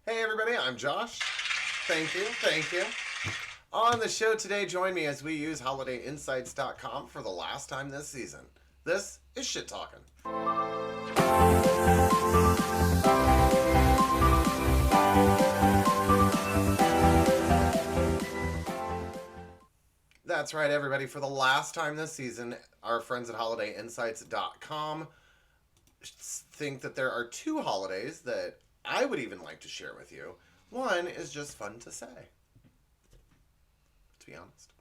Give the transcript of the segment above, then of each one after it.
Hey everybody, I'm Josh. Thank you. On the show today, join me as we use holidayinsights.com for the last time this season. This is Shit Talkin. That's right, everybody. For the last time this season, our friends at holidayinsights.com think that there are two holidays that I would even like to share with you. One is just fun to say, to be honest.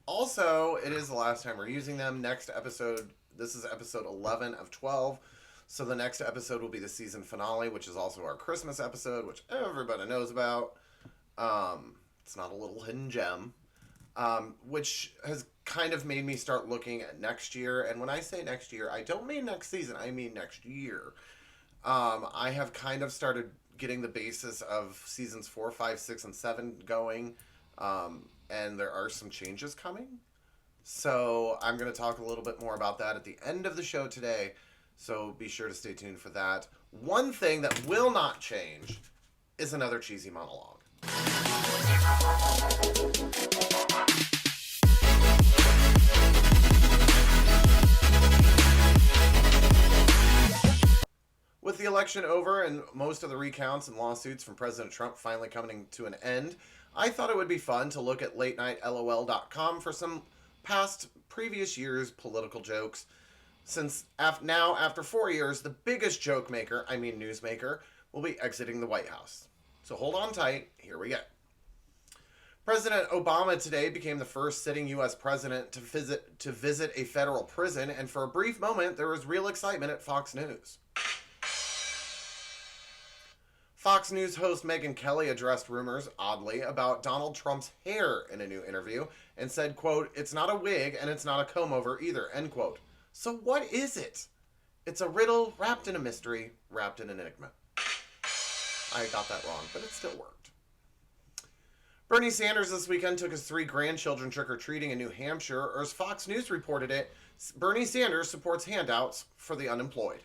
Also, it is the last time we're using them. Next episode, this is episode 11 of 12. So the next episode will be the season finale, which is also our Christmas episode, which everybody knows about. It's not a little hidden gem, which has kind of made me start looking at next year. And when I say next year, I don't mean next season, I mean next year. I have kind of started getting the basis of seasons 4, 5, 6, and 7 going. And there are some changes coming. So I'm going to talk a little bit more about that at the end of the show today. So be sure to stay tuned for that. One thing that will not change is another cheesy monologue. With the election over and most of the recounts and lawsuits from President Trump finally coming to an end, I thought it would be fun to look at latenightLOL.com for some previous years' political jokes. Since now, after 4 years, the biggest joke maker, newsmaker, will be exiting the White House. So hold on tight, here we go. President Obama today became the first sitting U.S. president to visit a federal prison, and for a brief moment, there was real excitement at Fox News. Fox News host Megyn Kelly addressed rumors, oddly, about Donald Trump's hair in a new interview and said, quote, "It's not a wig and it's not a comb-over either," end quote. So what is it? It's a riddle wrapped in a mystery, wrapped in an enigma. I got that wrong, but it still worked. Bernie Sanders this weekend took his 3 grandchildren trick-or-treating in New Hampshire, or as Fox News reported it, Bernie Sanders supports handouts for the unemployed.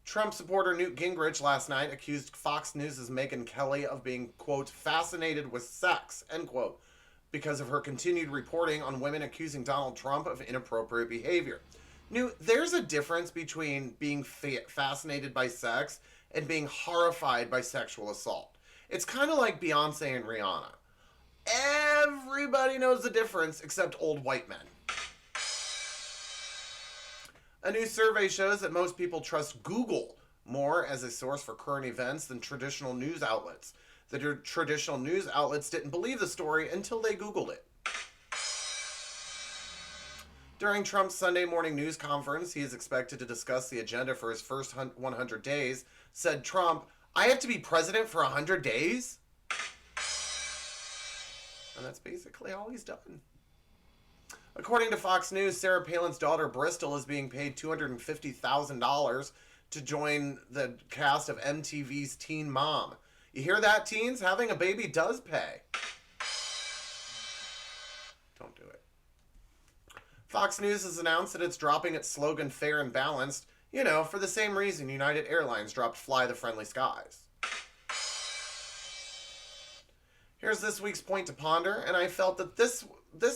Trump supporter Newt Gingrich last night accused Fox News' Megyn Kelly of being, quote, "fascinated with sex," end quote, because of her continued reporting on women accusing Donald Trump of inappropriate behavior. Newt, there's a difference between being fascinated by sex and being horrified by sexual assault. It's kind of like Beyonce and Rihanna. Everybody knows the difference except old white men. A new survey shows that most people trust Google more as a source for current events than traditional news outlets. The traditional news outlets didn't believe the story until they Googled it. During Trump's Sunday morning news conference, he is expected to discuss the agenda for his first 100 days. Said Trump, "I have to be president for 100 days?" And that's basically all he's done. According to Fox News, Sarah Palin's daughter Bristol is being paid $250,000 to join the cast of MTV's Teen Mom. You hear that, teens? Having a baby does pay. Don't do it. Fox News has announced that it's dropping its slogan "Fair and Balanced," for the same reason United Airlines dropped "Fly the Friendly Skies." Here's this week's point to ponder, and I felt that this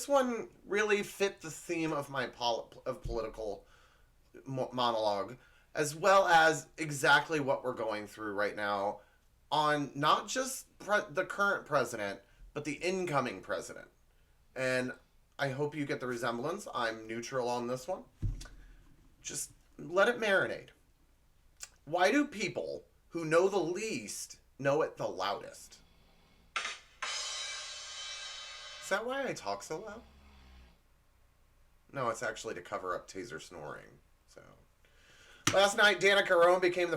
one really fit the theme of my political monologue, as well as exactly what we're going through right now on not just the current president, but the incoming president. And I hope you get the resemblance. I'm neutral on this one. Just let it marinate. Why do people who know the least know it the loudest? Is that why I talk so loud? No, it's actually to cover up Taser snoring. So, last night, Danica Roem became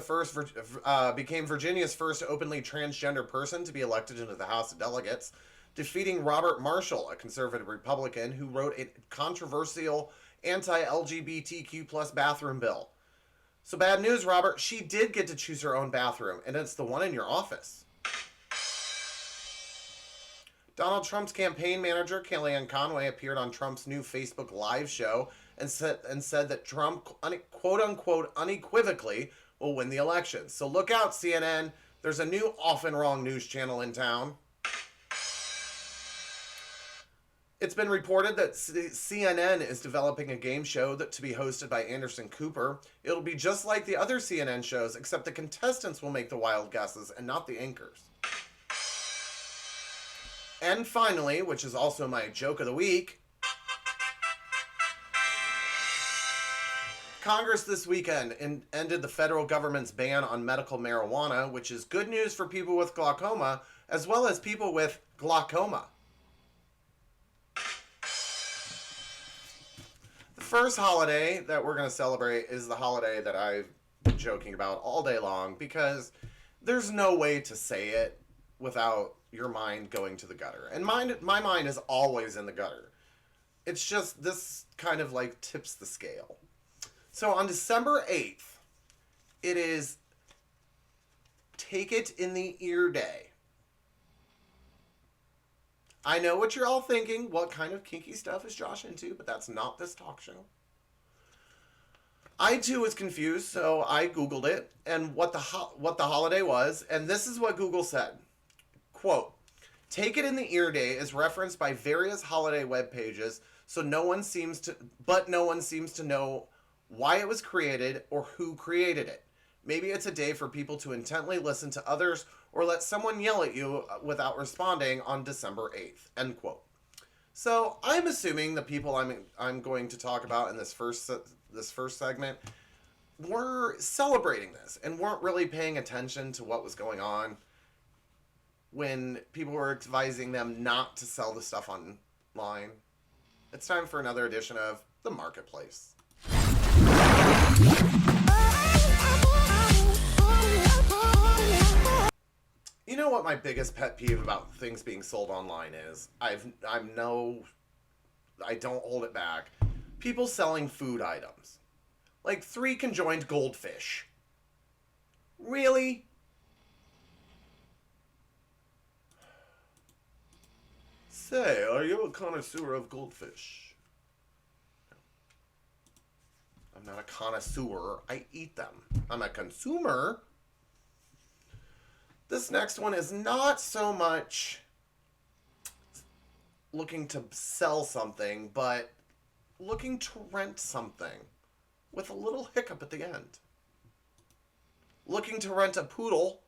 Virginia's first openly transgender person to be elected into the House of Delegates, defeating Robert Marshall, a conservative Republican who wrote a controversial anti-LGBTQ+ bathroom bill. So bad news, Robert. She did get to choose her own bathroom, and it's the one in your office. Donald Trump's campaign manager, Kellyanne Conway, appeared on Trump's new Facebook Live show and said that Trump, quote-unquote, unequivocally will win the election. So look out, CNN. There's a new often wrong news channel in town. It's been reported that CNN is developing a game show to be hosted by Anderson Cooper. It'll be just like the other CNN shows, except the contestants will make the wild guesses and not the anchors. And finally, which is also my joke of the week, Congress this weekend ended the federal government's ban on medical marijuana, which is good news for people with glaucoma, as well as people with glaucoma. The first holiday that we're going to celebrate is the holiday that I've been joking about all day long, because there's no way to say it without your mind going to the gutter. And my mind is always in the gutter. It's just this kind of like tips the scale. So on December 8th, it is Take It in the Ear Day. I know what you're all thinking. What kind of kinky stuff is Josh into? But that's not this talk show. I too was confused, so I Googled it and what the holiday was, and this is what Google said. Quote, Take It in the Ear Day is referenced by various holiday web pages, but no one seems to know why it was created or who created it. Maybe it's a day for people to intently listen to others or let someone yell at you without responding on December 8th, end quote. So I'm assuming the people I'm going to talk about in this first segment were celebrating this and weren't really paying attention to what was going on when people were advising them not to sell the stuff online. It's time for another edition of The Marketplace. You know what my biggest pet peeve about things being sold online is? I don't hold it back. People selling food items. Like 3 conjoined goldfish. Really? Say, are you a connoisseur of goldfish? I'm not a connoisseur. I eat them. I'm a consumer. This next one is not so much looking to sell something, but looking to rent something with a little hiccup at the end. Looking to rent a poodle.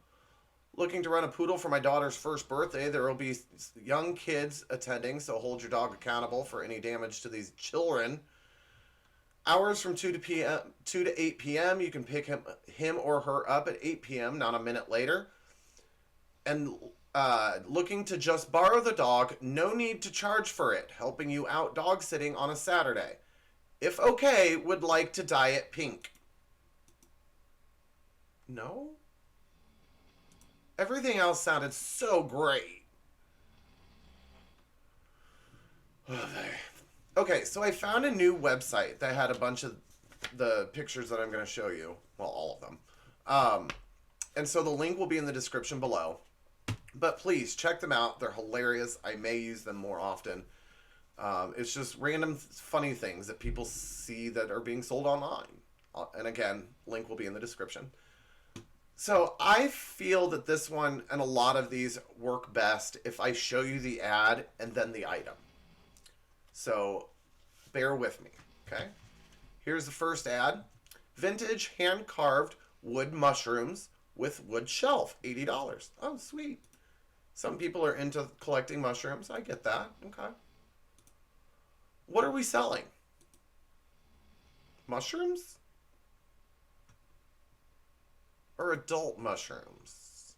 Looking to rent a poodle for my daughter's first birthday. There will be young kids attending, so hold your dog accountable for any damage to these children. Hours from 2 to 8 p.m. You can pick him or her up at 8 p.m., not a minute later. And looking to just borrow the dog, no need to charge for it. Helping you out dog sitting on a Saturday. If okay, would like to dye it pink. No? Everything else sounded so great. Okay, so I found a new website that had a bunch of the pictures that I'm going to show you. Well, all of them. And so the link will be in the description below. But please, check them out. They're hilarious. I may use them more often. It's just random funny things that people see that are being sold online. And again, link will be in the description. So I feel that this one and a lot of these work best if I show you the ad and then the item. So bear with me, okay? Here's the first ad. Vintage hand-carved wood mushrooms with wood shelf, $80. Oh, sweet. Some people are into collecting mushrooms. I get that. Okay. What are we selling? Mushrooms? Or adult mushrooms?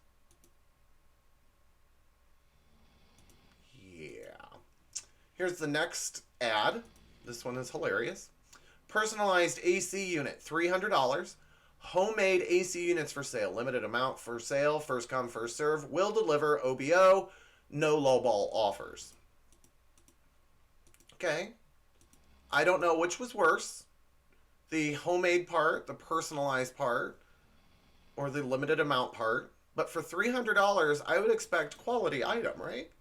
Yeah. Here's the next ad. This one is hilarious. Personalized AC unit, $300. Homemade AC units for sale. Limited amount for sale. First come, first serve. Will deliver OBO. No lowball offers. Okay. I don't know which was worse. The homemade part, the personalized part, or the limited amount part. But for $300, I would expect quality item, right?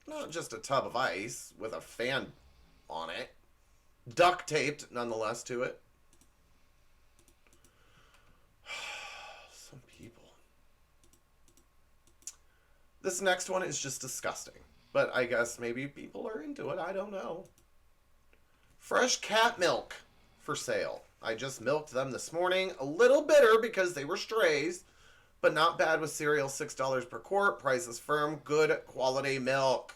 Not just a tub of ice with a fan on it. Duct taped, nonetheless, to it. Some people. This next one is just disgusting. But I guess maybe people are into it. I don't know. Fresh cat milk for sale. I just milked them this morning. A little bitter because they were strays, but not bad with cereal. $6 per quart. Price is firm. Good quality milk.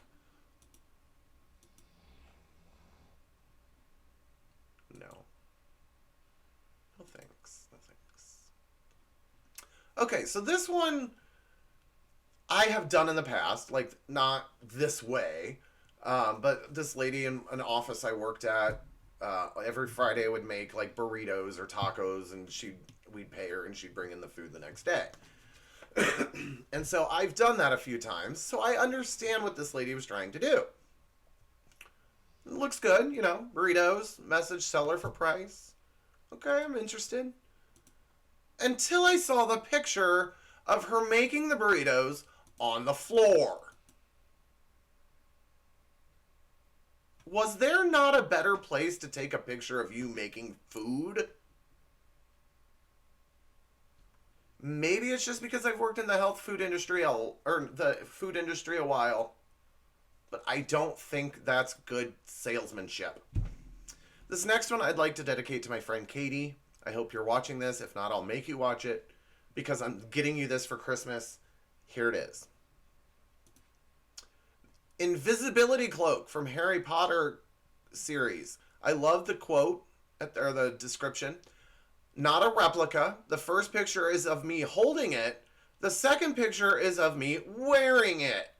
No. No thanks. No thanks. Okay, so this one I have done in the past, like not this way, but this lady in an office I worked at, every Friday would make like burritos or tacos, and we'd pay her, and she'd bring in the food the next day. And so I've done that a few times, so I understand what this lady was trying to do. It looks good, you know, burritos, message seller for price. Okay, I'm interested. Until I saw the picture of her making the burritos on the floor. Was there not a better place to take a picture of you making food? Maybe it's just because I've worked in the food industry a while, but I don't think that's good salesmanship. This next one I'd like to dedicate to my friend Katie. I hope you're watching this. If not, I'll make you watch it because I'm getting you this for Christmas. Here it is. Invisibility cloak from Harry Potter series. I love the quote or the description. Not a replica. The first picture is of me holding it. The second picture is of me wearing it.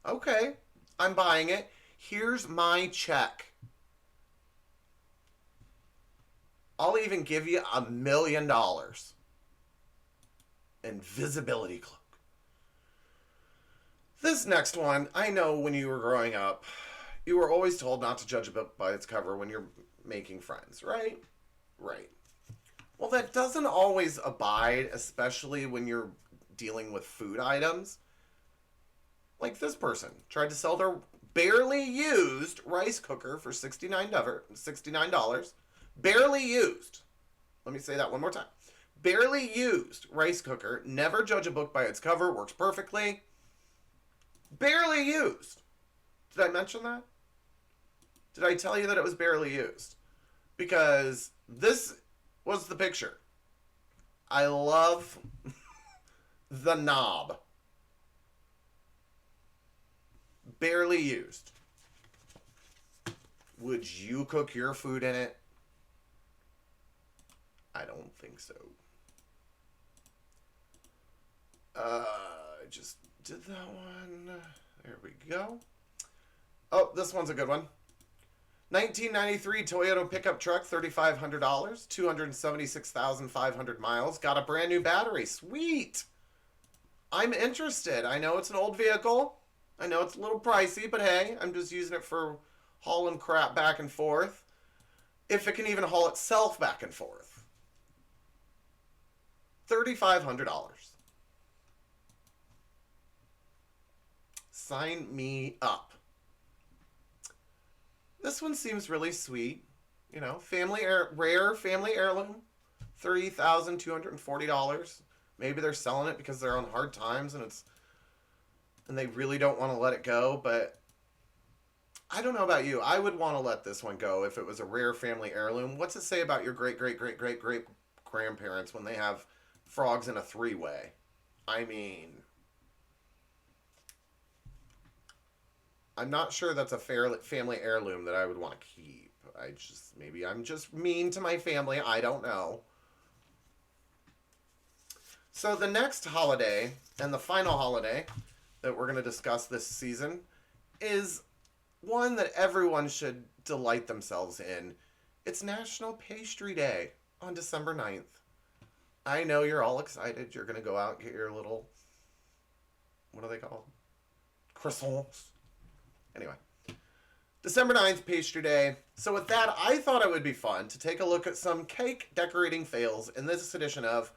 Okay, I'm buying it. Here's my check. I'll even give you $1 million. Invisibility cloak. This next one, I know when you were growing up, you were always told not to judge a book by its cover when you're making friends, right? Right. Well, that doesn't always abide, especially when you're dealing with food items. Like this person tried to sell their barely used rice cooker for $69. Barely used. Let me say that one more time. Barely used rice cooker. Never judge a book by its cover. Works perfectly. Barely used. Did I mention that? Did I tell you that it was barely used? Because this was the picture. I love the knob. Barely used. Would you cook your food in it? I don't think so. I just did that one. There we go. Oh, this one's a good one. 1993 Toyota pickup truck, $3,500, 276,500 miles. Got a brand new battery. Sweet. I'm interested. I know it's an old vehicle. I know it's a little pricey, but hey, I'm just using it for hauling crap back and forth. If it can even haul itself back and forth. $3,500. Sign me up. This one seems really sweet. You know, rare family heirloom. $3,240. Maybe they're selling it because they're on hard times and they really don't want to let it go, but I don't know about you. I would want to let this one go if it was a rare family heirloom. What's it say about your great grandparents when they have frogs in a three-way? I mean, I'm not sure that's a family heirloom that I would want to keep. Maybe I'm just mean to my family. I don't know. So the next holiday, and the final holiday that we're going to discuss this season, is one that everyone should delight themselves in. It's National Pastry Day on December 9th. I know you're all excited. You're going to go out and get your little, what are they called? Croissants. Anyway, December 9th, Pastry Day. So with that, I thought it would be fun to take a look at some cake decorating fails in this edition of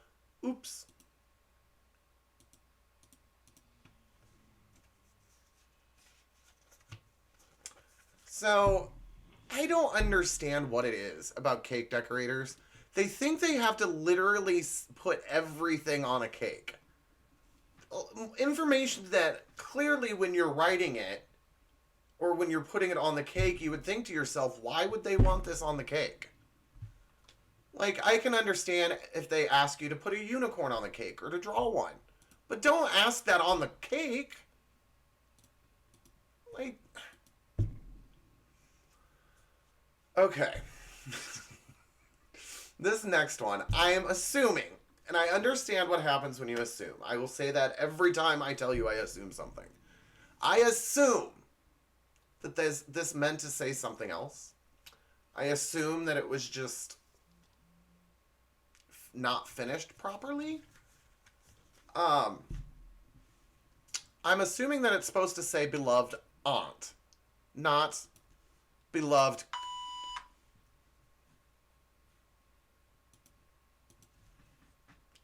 Oops. So, I don't understand what it is about cake decorators. They think they have to literally put everything on a cake. Information that clearly when you're writing it or when you're putting it on the cake, you would think to yourself, why would they want this on the cake? Like, I can understand if they ask you to put a unicorn on the cake or to draw one. But don't ask that on the cake. Like, okay. This next one, I am assuming, and I understand what happens when you assume. I will say that every time I tell you I assume something. I assume that this meant to say something else. I assume that it was just not finished properly. I'm assuming that it's supposed to say beloved aunt, not beloved.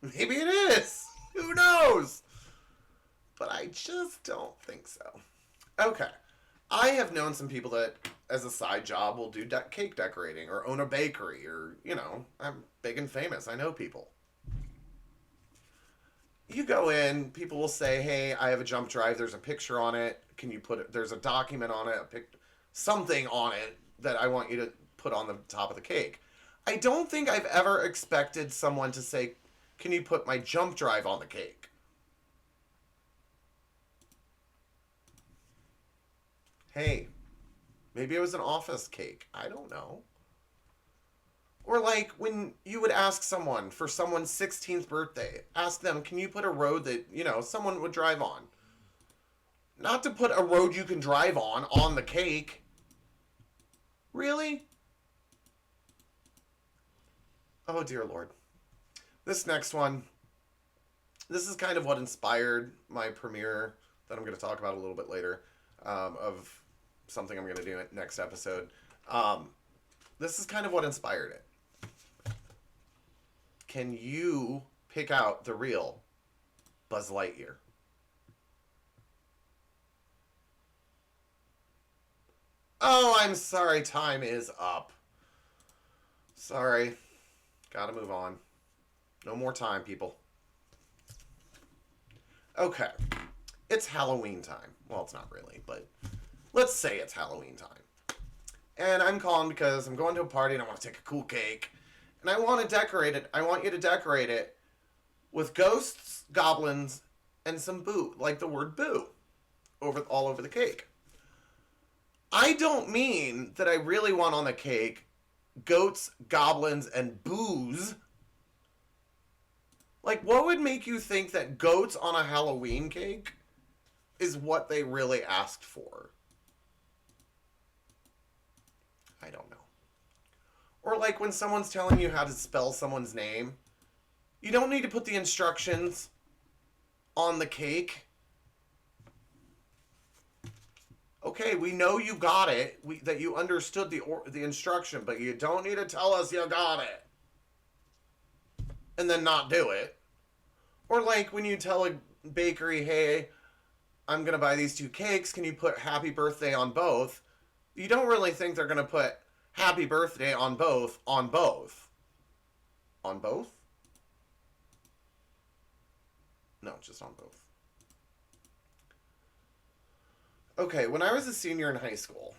Maybe it is. Who knows? But I just don't think so. Okay. I have known some people that, as a side job, will do cake decorating or own a bakery or, you know, I'm big and famous. I know people. You go in, people will say, hey, I have a jump drive. There's a picture on it. Can you put it? There's a document on it, something on it that I want you to put on the top of the cake. I don't think I've ever expected someone to say, can you put my jump drive on the cake? Hey, maybe it was an office cake. I don't know. Or like when you would ask someone for someone's 16th birthday, ask them, can you put a road that, you know, someone would drive on? Not to put a road you can drive on the cake. Really? Oh, dear Lord. This next one, this is kind of what inspired my premiere that I'm going to talk about a little bit later, of something I'm going to do next episode. This is kind of what inspired it. Can you pick out the real Buzz Lightyear? Oh, I'm sorry. Time is up. Sorry. Gotta move on. No more time, people. Okay. It's Halloween time. Well, it's not really, but let's say it's Halloween time. And I'm calling because I'm going to a party and I want to take a cool cake. And I want to decorate it. I want you to decorate it with ghosts, goblins, and some boo, like the word boo, all over the cake. I don't mean that I really want on the cake goats, goblins, and boos. Like, what would make you think that goats on a Halloween cake is what they really asked for? I don't know. Or like when someone's telling you how to spell someone's name, you don't need to put the instructions on the cake. Okay, we know you got it, that you understood the instruction, but you don't need to tell us you got it. And then not do it. Or like when you tell a bakery, hey, I'm going to buy these 2 cakes, can you put happy birthday on both? You don't really think they're going to put happy birthday on both. On both? No, just on both. Okay, when I was a senior in high school,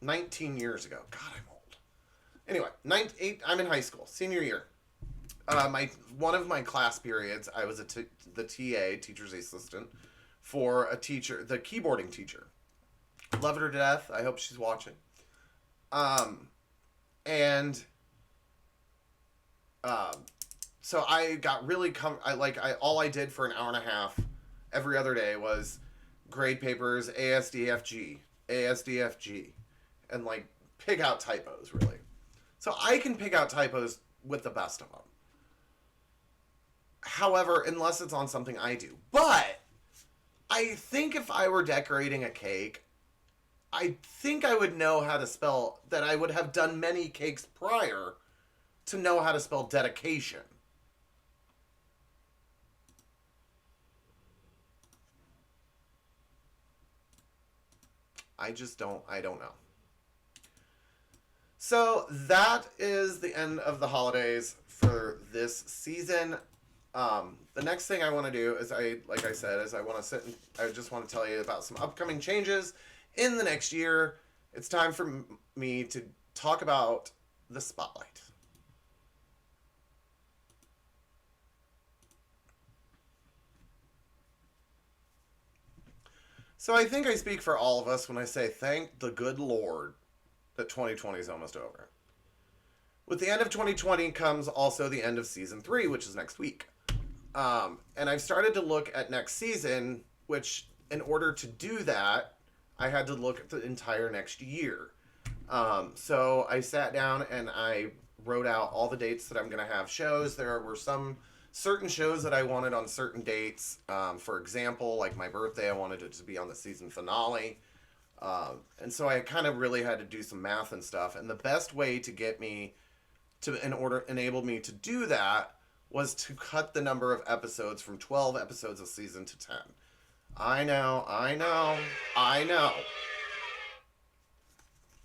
19 years ago. God, I'm old. Anyway, I'm in high school, senior year. One of my class periods, I was the TA, teacher's assistant, for a teacher, the keyboarding teacher. Love her to death. I hope she's watching. So I got really all I did for an hour and a half every other day was grade papers, ASDFG, and like pick out typos, really. So I can pick out typos with the best of them. However, unless it's on something I do. But I think if I were decorating a cake, I think I would know how to spell, that I would have done many cakes prior to know how to spell dedication. I don't know. So that is the end of the holidays for this season. The next thing I want to do is like I said, is I want to I just want to tell you about some upcoming changes in the next year. It's time for me to talk about the spotlight. So I think I speak for all of us when I say thank the good Lord that 2020 is almost over. With the end of 2020 comes also the end of season 3, which is next week. And I've started to look at next season, which in order to do that, I had to look at the entire next year. So I sat down and I wrote out all the dates that I'm going to have shows. There were some certain shows that I wanted on certain dates. For example, like my birthday, I wanted it to be on the season finale. And so I kind of really had to do some math and stuff. And the best way to get me to enable me to do that was to cut the number of episodes from 12 episodes a season to 10. I know.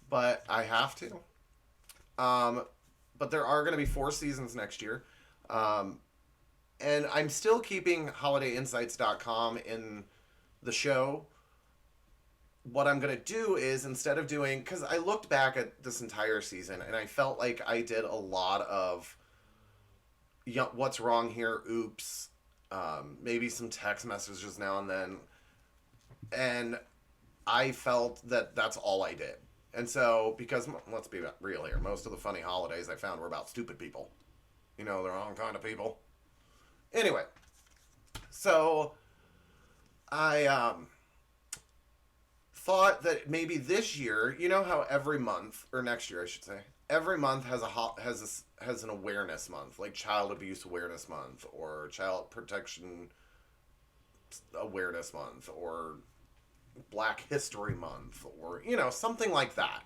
But I have to. But there are going to be 4 seasons next year. And I'm still keeping holidayinsights.com in the show. What I'm going to do is, instead of doing, because I looked back at this entire season and I felt like I did a lot of what's wrong here, oops, maybe some text messages now and then. And I felt that that's all I did. And so, because let's be real here, most of the funny holidays I found were about stupid people. You know, the wrong kind of people. Anyway, so I thought that maybe this year, you know how every month, or next year I should say, every month has an awareness month, like Child Abuse Awareness Month, or Child Protection Awareness Month, or Black History Month, or, you know, something like that.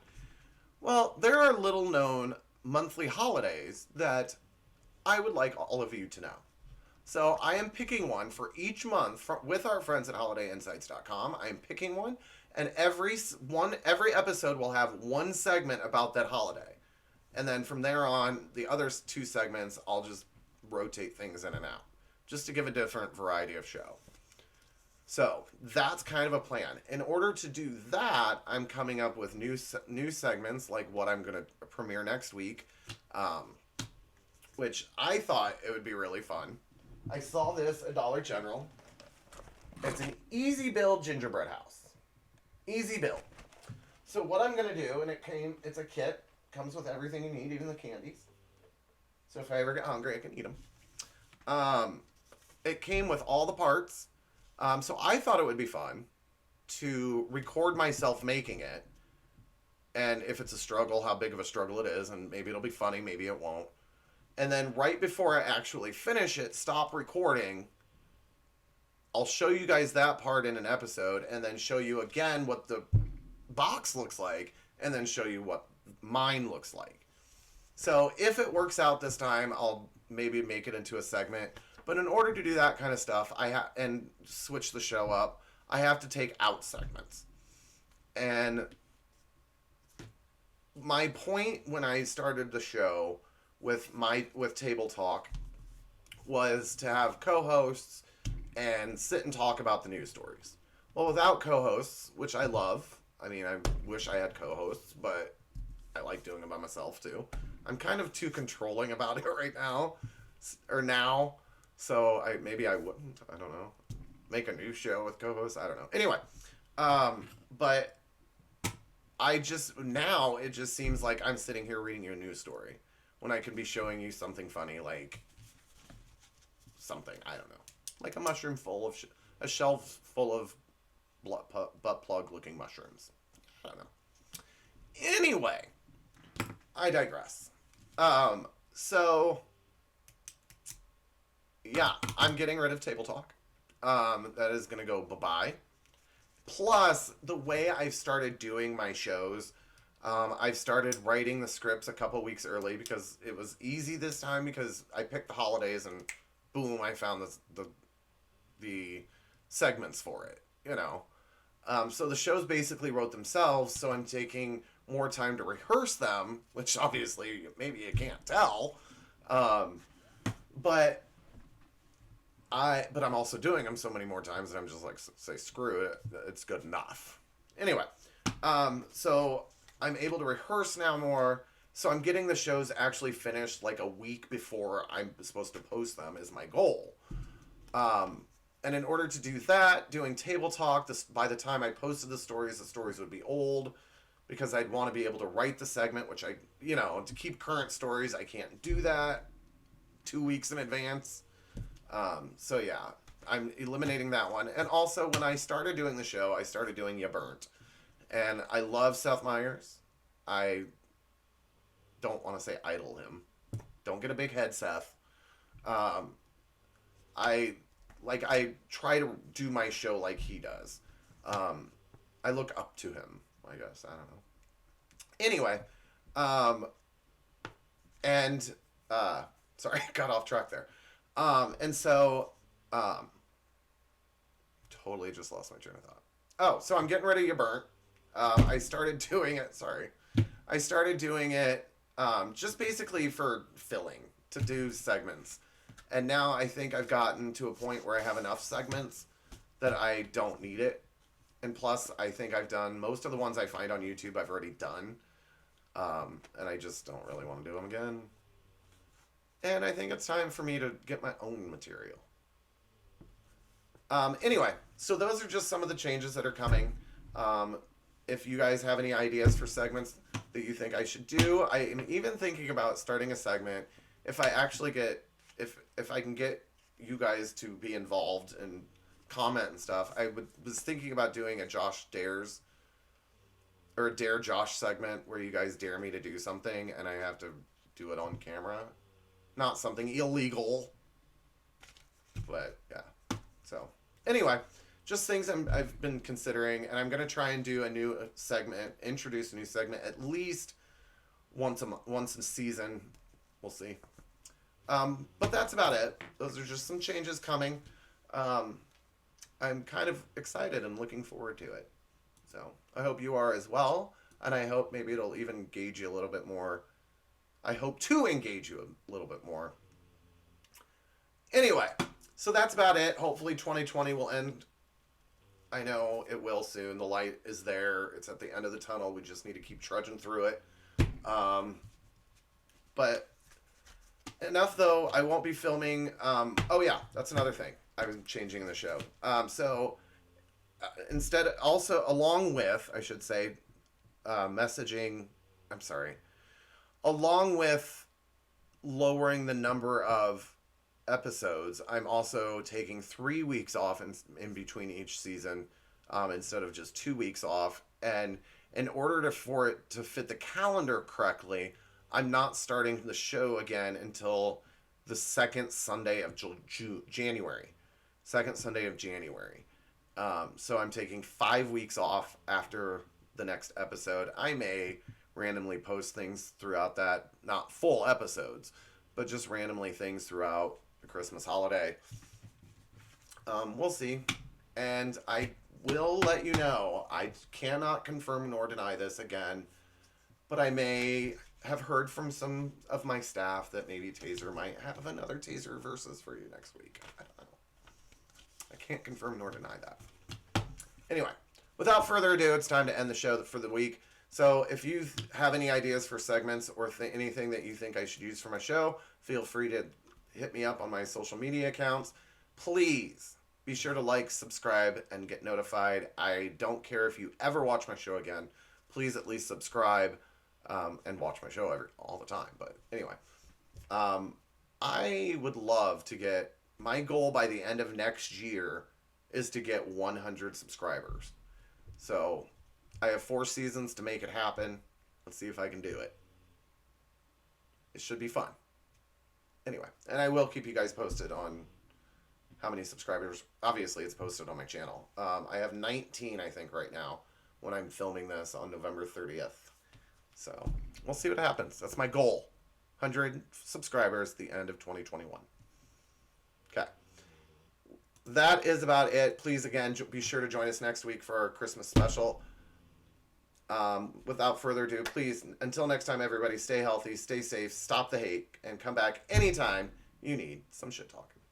Well, there are little known monthly holidays that I would like all of you to know. So I am picking one for each month with our friends at holidayinsights.com. I am picking one, and every episode will have one segment about that holiday. And then from there on, the other 2 segments, I'll just rotate things in and out, just to give a different variety of show. So that's kind of a plan. In order to do that, I'm coming up with new segments, like what I'm going to premiere next week, which I thought it would be really fun. I saw this at Dollar General. It's an easy build gingerbread house. Easy build. So what I'm going to do, and it's a kit, comes with everything you need, even the candies. So if I ever get hungry, I can eat them. It came with all the parts. So I thought it would be fun to record myself making it. And if it's a struggle, how big of a struggle it is, and maybe it'll be funny, maybe it won't. And then right before I actually finish it, stop recording. I'll show you guys that part in an episode, and then show you again what the box looks like, and then show you what mine looks like. So if it works out this time, I'll maybe make it into a segment. But in order to do that kind of stuff, and switch the show up, I have to take out segments. And my point when I started the show with Table Talk was to have co-hosts and sit and talk about the news stories. Well, without co-hosts, which I love, I mean, I wish I had co-hosts, but I like doing them by myself too. I'm kind of too controlling about it right now, so maybe I wouldn't, I don't know, make a new show with co-hosts, I don't know. Anyway, but now it just seems like I'm sitting here reading you a news story when I could be showing you something funny, like something, I don't know, like a shelf full of butt plug looking mushrooms. I don't know. Anyway, I digress. So yeah, I'm getting rid of Table Talk. That is going to go bye-bye. Plus, the way I've started doing my shows, I've started writing the scripts a couple weeks early because it was easy this time because I picked the holidays and boom, I found the segments for it, you know. So the shows basically wrote themselves, so I'm taking more time to rehearse them, which obviously maybe you can't tell. Um, but I'm also doing them so many more times that I'm just like, say, screw it, it's good enough. Anyway, so I'm able to rehearse now more. So I'm getting the shows actually finished like a week before I'm supposed to post them is my goal. And in order to do that, doing table talk, by the time I posted the stories would be old because I'd want to be able to write the segment, which to keep current stories, I can't do that 2 weeks in advance. So yeah, I'm eliminating that one. And also, when I started doing the show, I started doing Ya Burnt. And I love Seth Meyers. I don't want to say idol him. Don't get a big head, Seth. I try to do my show like he does. I look up to him, I guess. I don't know. Anyway, and sorry, got off track there. And so totally just lost my train of thought. Oh, so I'm getting ready to burn. I started doing it. Sorry, I started doing it just basically for filling to do segments. And now I think I've gotten to a point where I have enough segments that I don't need it. And plus, I think I've done most of the ones I find on YouTube I've already done. And I just don't really want to do them again. And I think it's time for me to get my own material. Anyway, so those are just some of the changes that are coming. If you guys have any ideas for segments that you think I should do, I am even thinking about starting a segment if I actually get... If I can get you guys to be involved and comment and stuff, was thinking about doing a Josh Dares or a Dare Josh segment where you guys dare me to do something and I have to do it on camera. Not something illegal, but yeah. So anyway, just things I've been considering, and I'm gonna try and do a new segment, introduce a new segment at least once a season. We'll see. But that's about it. Those are just some changes coming. I'm kind of excited and looking forward to it. So I hope you are as well. And I hope maybe it'll even engage you a little bit more. I hope to engage you a little bit more. Anyway, so that's about it. Hopefully 2020 will end. I know it will soon. The light is there. It's at the end of the tunnel. We just need to keep trudging through it. But... enough though, I won't be filming. Oh yeah, that's another thing. I'm changing the show. Instead, also along with, I should say, along with lowering the number of episodes, I'm also taking 3 weeks off in between each season, instead of just 2 weeks off. And in order for it to fit the calendar correctly, I'm not starting the show again until the second Sunday of January. Second Sunday of January. So I'm taking 5 weeks off after the next episode. I may randomly post things throughout that, not full episodes, but just randomly things throughout the Christmas holiday. We'll see. And I will let you know. I cannot confirm nor deny this again, but I may... have heard from some of my staff that maybe Taser might have another Taser versus for you next week. I don't know. I can't confirm nor deny that. Anyway, without further ado, it's time to end the show for the week. So if you have any ideas for segments or anything that you think I should use for my show, feel free to hit me up on my social media accounts. Please be sure to like, subscribe, and get notified. I don't care if you ever watch my show again. Please at least subscribe. And watch my show all the time. But anyway, I would love to get... my goal by the end of next year is to get 100 subscribers. So I have 4 seasons to make it happen. Let's see if I can do it. It should be fun. Anyway, and I will keep you guys posted on how many subscribers. Obviously, it's posted on my channel. I have 19, I think, right now when I'm filming this on November 30th. So we'll see what happens. That's my goal. 100 subscribers at the end of 2021. Okay. That is about it. Please, again, be sure to join us next week for our Christmas special. Without further ado, please, until next time, everybody, stay healthy, stay safe, stop the hate, and come back anytime you need some shit talk.